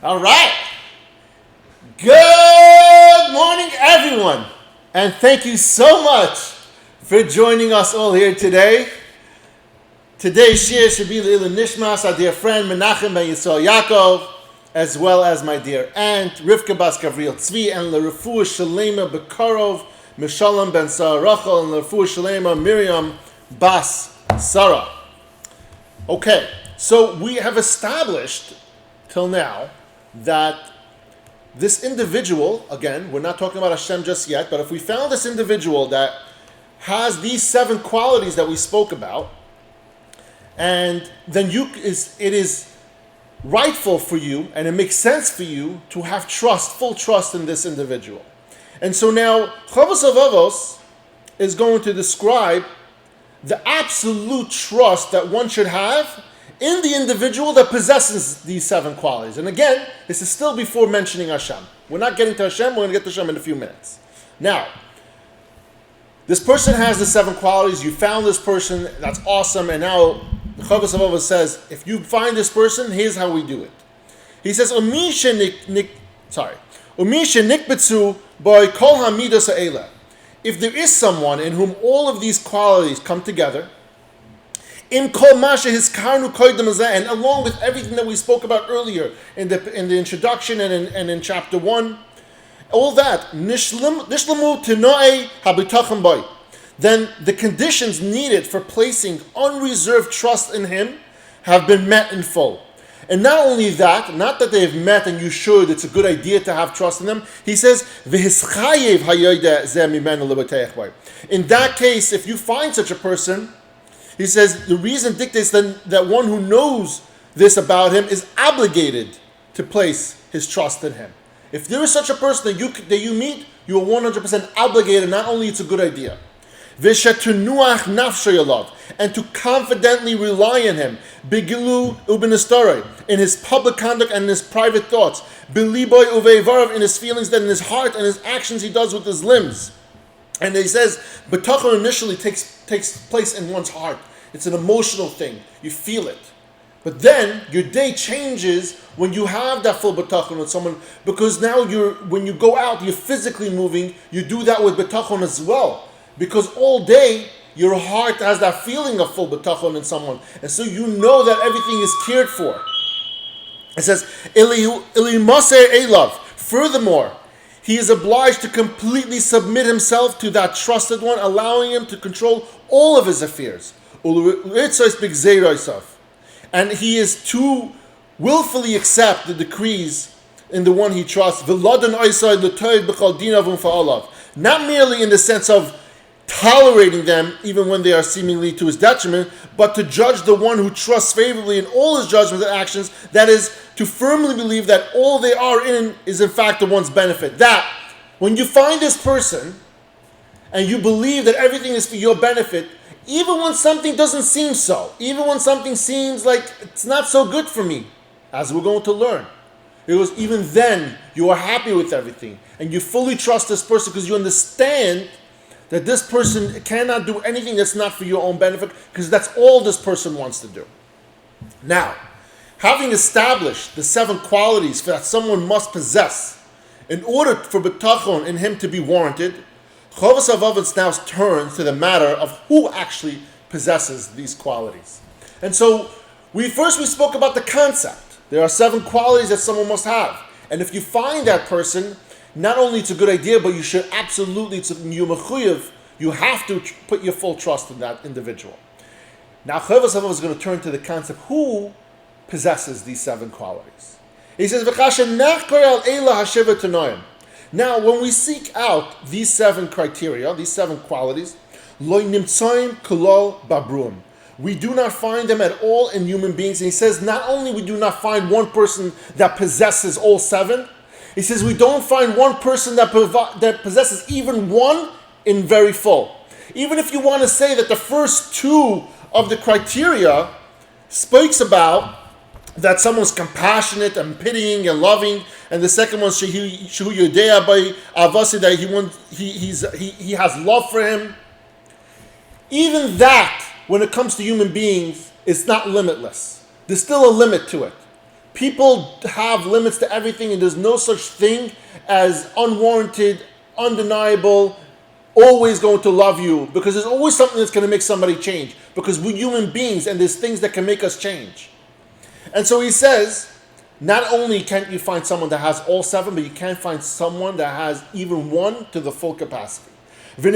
All right. Good morning, everyone. And thank you so much for joining us all here today. Today's shir should be L'ilui Nishmas, our dear friend Menachem ben Yisrael Yaakov, as well as my dear aunt Rivka Bas Gavriel Tzvi, and L'Refuah Shalema Bekarov Mishalom ben Sarah Rachel, and L'Refuah Shalema Miriam Bas Sarah. Okay, so we have established till now that this individual, again, we're not talking about Hashem just yet, but if we found this individual that has these 7 qualities that we spoke about, and then it is rightful for you, and it makes sense for you to have trust, full trust in this individual. And so now, Rav Av is going to describe the absolute trust that one should have in the individual that possesses these 7 qualities. And again, this is still before mentioning Hashem. We're not getting to Hashem, we're going to get to Hashem in a few minutes. Now, this person has the 7 qualities, you found this person, that's awesome, and now Rav Av says, if you find this person, here's how we do it. He says, if there is someone in whom all of these qualities come together, and along with everything that we spoke about earlier in the introduction and in chapter 1, all that, then the conditions needed for placing unreserved trust in him have been met in full. And not only that, not that they've met and you should, it's a good idea to have trust in them. He says, in that case, if you find such a person, he says, the reason dictates that one who knows this about him is obligated to place his trust in him. If there is such a person that you meet, you are 100% obligated, not only it's a good idea, and to confidently rely on him, in his public conduct and in his private thoughts, in his feelings, that in his heart and his actions he does with his limbs. And he says, Bitachon initially takes place in one's heart. It's an emotional thing. You feel it. But then your day changes when you have that full Bitachon with someone, because now when you go out, you're physically moving, you do that with Bitachon as well. Because all day, your heart has that feeling of full Bitachon in someone. And so you know that everything is cared for. It says, furthermore, he is obliged to completely submit himself to that trusted one, allowing him to control all of his affairs. And he is to willfully accept the decrees in the one he trusts, not merely in the sense of tolerating them even when they are seemingly to his detriment, but to judge the one who trusts favorably in all his judgments and actions, that is, to firmly believe that all they are in is in fact the one's benefit. That, when you find this person, and you believe that everything is for your benefit, even when something doesn't seem so, even when something seems like it's not so good for me, as we're going to learn, it was even then you are happy with everything, and you fully trust this person because you understand that this person cannot do anything that's not for your own benefit, because that's all this person wants to do. Now, having established the 7 qualities that someone must possess in order for Bitachon in him to be warranted, Rav Av now turns to the matter of who actually possesses these qualities. And so, we spoke about the concept. There are 7 qualities that someone must have. And if you find that person, not only it's a good idea, but you should absolutely, you have to put your full trust in that individual. Now, Rav Av is going to turn to the concept, who possesses these 7 qualities. He says, now, when we seek out these 7 criteria, these 7 qualities, we do not find them at all in human beings. And he says, not only we do not find one person that possesses all 7, he says we don't find one person that possesses even one in very full. Even if you want to say that the first 2 of the criteria speaks about that someone's compassionate and pitying and loving, and the second one, he has love for him. Even that, when it comes to human beings, is not limitless. There's still a limit to it. people have limits to everything, and there's no such thing as unwarranted, undeniable, always going to love you, because there's always something that's going to make somebody change, because we're human beings and there's things that can make us change. And so he says, not only can't you find someone that has all seven, but you can't find someone that has even one to the full capacity. And the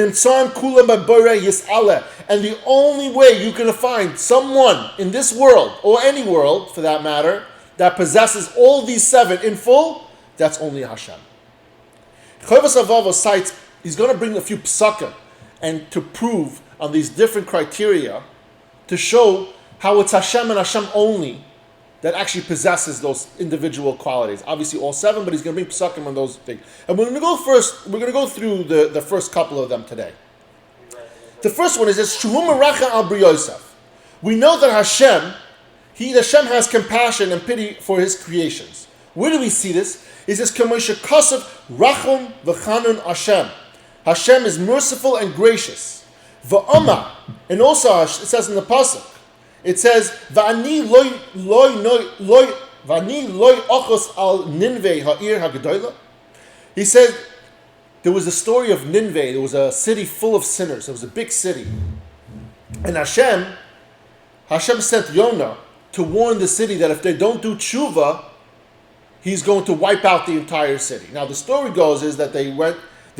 only way you can find someone in this world, or any world for that matter, that possesses all these seven in full, that's only Hashem. Rav Av cites, he's going to bring a few psukim and to prove on these different criteria to show how it's Hashem and Hashem only that actually possesses those individual qualities. Obviously all seven, but he's going to bring psukim on those things. And we're going to go through the first couple of them today. The first one is this, Shuhu Meracha al Briyosef. We know that Hashem has compassion and pity for his creations. Where do we see this? He says, Kamosha Kasav Rachum V'chanun Hashem. Hashem is merciful and gracious. V'ama, and also it says in the pasuk, it says, V'ani loy ochos al Ninveh ha'ir ha'gedola. He said, there was a story of Ninveh. There was a city full of sinners. It was a big city. And Hashem sent Yonah to warn the city that if they don't do tshuva, he's going to wipe out the entire city. Now the story goes is that they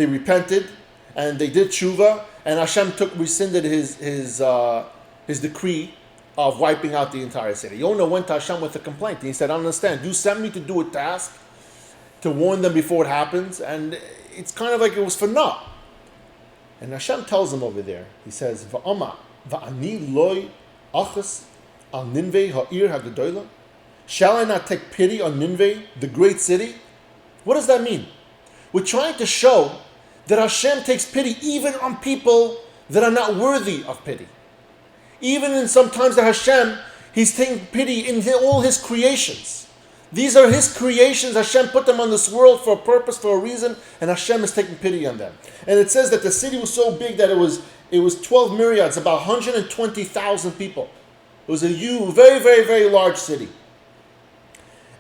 repented, and they did tshuva, and Hashem rescinded his decree of wiping out the entire city. Yonah went to Hashem with a complaint. And he said, I understand. You sent me to do a task to warn them before it happens, and it's kind of like it was for naught. And Hashem tells him over there, he says, Va'ama, va'ani loy achas al Ninveh ha'ir ha'gedola. Shall I not take pity on Ninveh, the great city? What does that mean? We're trying to show that Hashem takes pity even on people that are not worthy of pity. Even in sometimes that Hashem, he's taking pity in all his creations. These are his creations. Hashem put them on this world for a purpose, for a reason, and Hashem is taking pity on them. And it says that the city was so big that it was 12 myriads, about 120,000 people. It was a huge, very, very, very large city.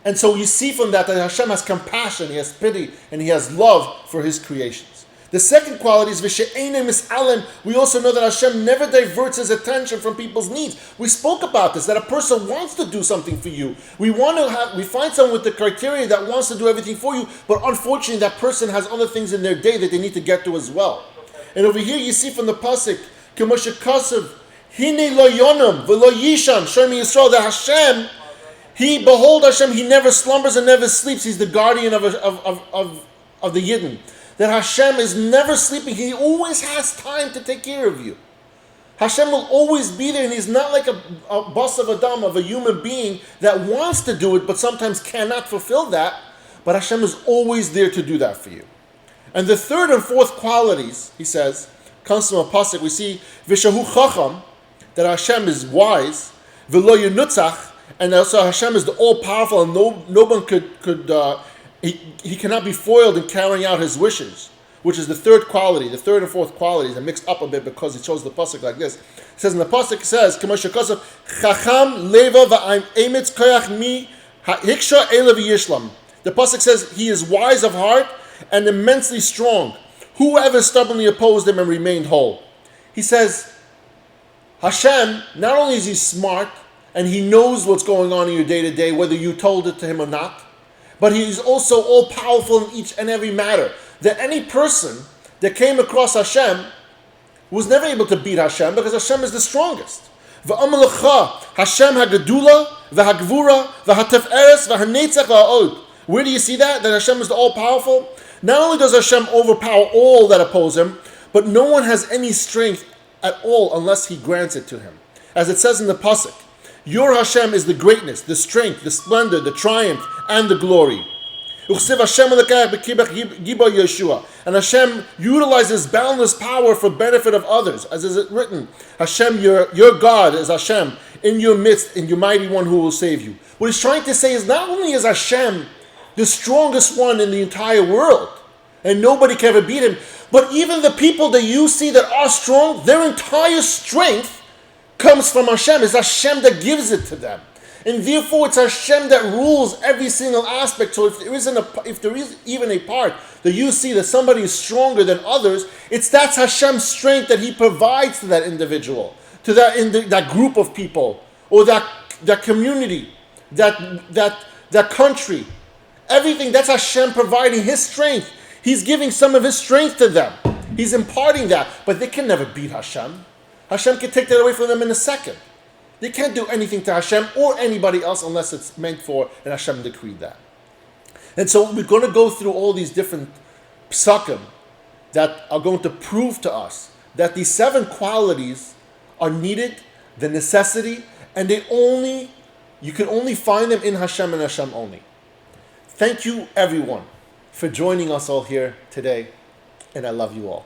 And so you see from that Hashem has compassion, he has pity, and he has love for his creations. The second quality is V'she'einem mis'alem. We also know that Hashem never diverts his attention from people's needs. We spoke about this, that a person wants to do something for you. We find someone with the criteria that wants to do everything for you, but unfortunately that person has other things in their day that they need to get to as well. And over here you see from the pasuk, K'moshe Kasav, Hine lo yonam v'lo yishan, Shemi Yisrael, that Hashem, behold Hashem, he never slumbers and never sleeps. He's the guardian of the Yidden. That Hashem is never sleeping. He always has time to take care of you. Hashem will always be there, and he's not like a bas of Adam, of a human being that wants to do it, but sometimes cannot fulfill that. But Hashem is always there to do that for you. And the third and fourth qualities, he says, comes from a pasuk. We see Vishahu Chacham, that Hashem is wise, V'lo Yenutzach, and also Hashem is the all-powerful, and no one could he cannot be foiled in carrying out his wishes, which is the third quality. The third and fourth qualities are mixed up a bit because he chose the pasuk like this. It says in the pasuk, it says, Chacham leva va'im emetz koyach mi hiksha elav yishlam. The pasuk says he is wise of heart and immensely strong. Whoever stubbornly opposed him and remained whole. He says, Hashem, not only is he smart and he knows what's going on in your day to day, whether you told it to him or not, but he is also all-powerful in each and every matter. That any person that came across Hashem was never able to beat Hashem because Hashem is the strongest. V'amalecha Hashem ha'gedula v'ha'gvura v'ha'tef'eres v'ha'netzach v'ha'od. Where do you see that? That Hashem is the all-powerful? Not only does Hashem overpower all that oppose him, but no one has any strength at all unless he grants it to him. As it says in the pasuk, your Hashem is the greatness, the strength, the splendor, the triumph, and the glory. And Hashem utilizes boundless power for benefit of others. As is it written, Hashem, your God is Hashem, in your midst, and your mighty one who will save you. What he's trying to say is not only is Hashem the strongest one in the entire world, and nobody can ever beat him, but even the people that you see that are strong, their entire strength comes from Hashem. It's Hashem that gives it to them. And therefore, it's Hashem that rules every single aspect. So if there is even a part that you see that somebody is stronger than others, that's Hashem's strength that He provides to that individual, to that group of people, or that community, that country. Everything, that's Hashem providing His strength. He's giving some of His strength to them. He's imparting that. But they can never beat Hashem. Hashem can take that away from them in a second. They can't do anything to Hashem or anybody else unless it's meant for, and Hashem decreed that. And so we're going to go through all these different psakim that are going to prove to us that these 7 qualities are needed, the necessity, and you can only find them in Hashem and Hashem only. Thank you, everyone, for joining us all here today, and I love you all.